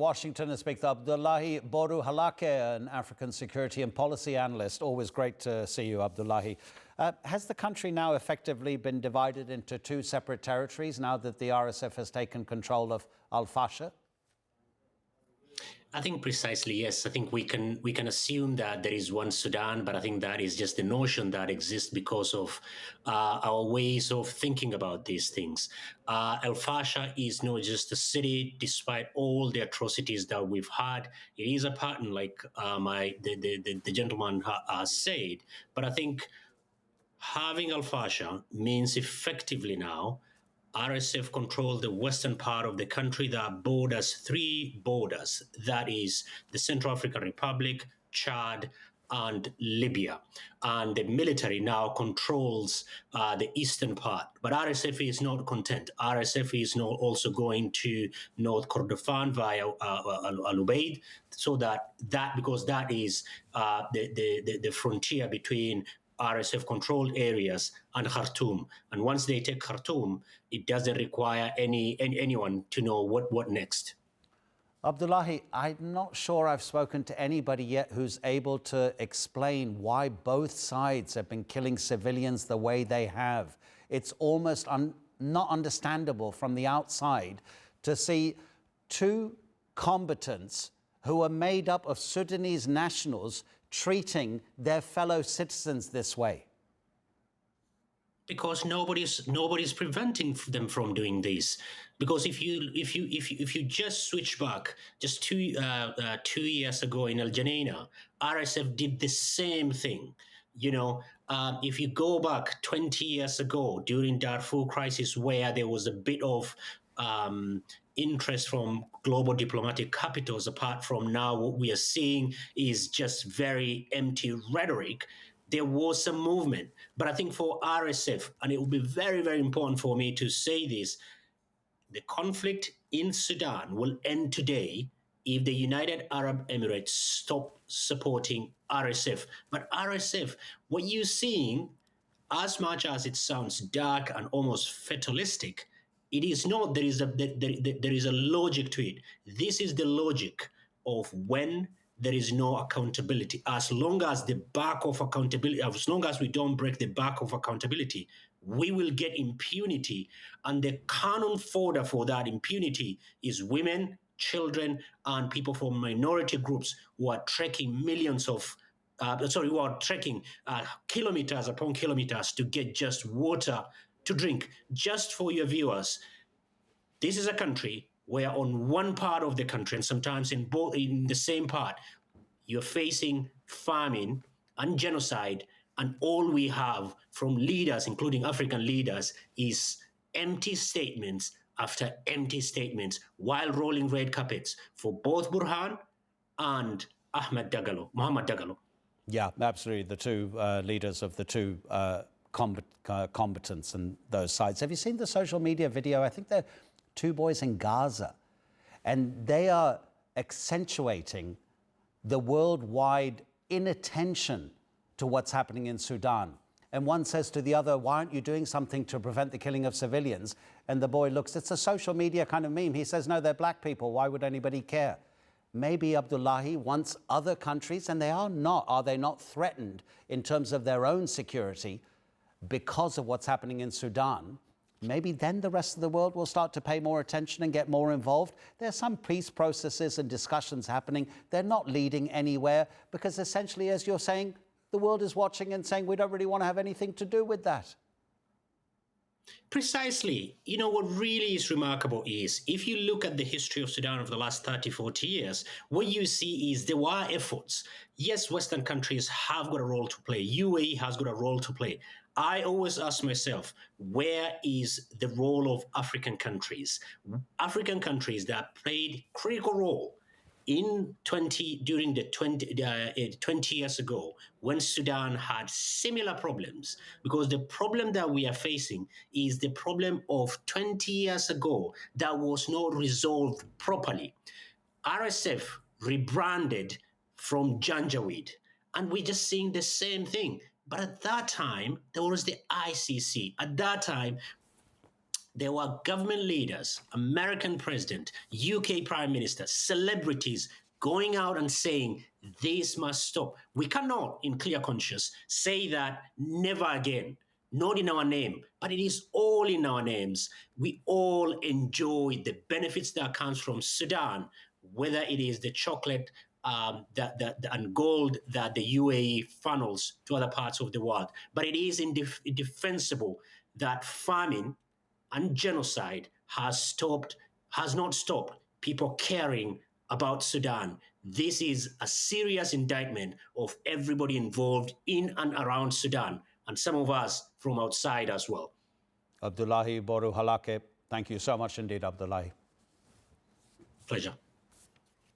Washington and speak to Abdullahi Boru Halakhe, an African security and policy analyst. Always great to see you, Abdullahi. Has the country now effectively been divided into two separate territories now that the RSF has taken control of Fasher? I think precisely, yes. I think we can assume that there is one Sudan, but I think that is just the notion that exists because of our ways of thinking about these things. El Fasher is not just a city, despite all the atrocities that we've had. It is a pattern, like the gentleman has said. But I think having El Fasher means effectively now RSF control the western part of the country that borders three borders. That is the Central African Republic, Chad, and Libya. And the military now controls the eastern part. But RSF is not content. RSF is not also going to North Kordofan via Al Ubaid, so because that is the frontier between RSF-controlled areas and Khartoum. And once they take Khartoum, it doesn't require anyone to know what next. Abdullahi, I'm not sure I've spoken to anybody yet who's able to explain why both sides have been killing civilians the way they have. It's almost not understandable from the outside to see two combatants who are made up of Sudanese nationals treating their fellow citizens this way? Because nobody's preventing them from doing this. Because if you just switch back just 2 years ago in El Janina, RSF did the same thing. You know, if you go back 20 years ago during Darfur crisis, where there was a bit of interest from global diplomatic capitals, apart from now what we are seeing is just very empty rhetoric, there was some movement. But I think for RSF, and it will be very, very important for me to say this, the conflict in Sudan will end today if the United Arab Emirates stop supporting RSF. But RSF, what you're seeing, as much as it sounds dark and almost fatalistic, it is not. There is a logic to it. This is the logic of when there is no accountability. As long as the back of accountability, as long as we don't break the back of accountability, we will get impunity. And the cannon fodder for that impunity is women, children, and people from minority groups who are trekking who are trekking kilometers upon kilometers to get just water to drink. Just for your viewers, this is a country where on one part of the country, and sometimes in the same part, you're facing famine and genocide, and all we have from leaders, including African leaders, is empty statements after empty statements while rolling red carpets for both Burhan and Mohamed Dagalo. Yeah, absolutely. The two leaders of the two combatants and those sides. Have you seen the social media video? I think they're two boys in Gaza, and they are accentuating the worldwide inattention to what's happening in Sudan. And one says to the other, why aren't you doing something to prevent the killing of civilians? And the boy looks, it's a social media kind of meme. He says, no, they're black people. Why would anybody care? Maybe Abdullahi wants other countries, and are they not threatened in terms of their own security because of what's happening in Sudan? Maybe then the rest of the world will start to pay more attention and get more involved. There's some peace processes and discussions happening. They're not leading anywhere because essentially, as you're saying, the world is watching and saying, we don't really want to have anything to do with that. Precisely. You know, what really is remarkable is if you look at the history of Sudan over the last 30, 40 years, what you see is there were efforts. Yes, Western countries have got a role to play. UAE has got a role to play. I always ask myself, where is the role of African countries? African countries that played critical role during the 20 years ago when Sudan had similar problems, because the problem that we are facing is the problem of 20 years ago that was not resolved properly. RSF rebranded from Janjaweed, and we're just seeing the same thing. But at that time, there was the ICC. At that time, there were government leaders, American president, UK prime minister, celebrities going out and saying this must stop. We cannot, in clear conscience, say that never again, not in our name, but it is all in our names. We all enjoy the benefits that comes from Sudan, whether it is the chocolate and gold that the UAE funnels to other parts of the world. But it is indefensible that famine and genocide has not stopped people caring about Sudan. This is a serious indictment of everybody involved in and around Sudan, and some of us from outside as well. Abdullahi, Boru, Halakhe, thank you so much indeed, Abdullahi. Pleasure.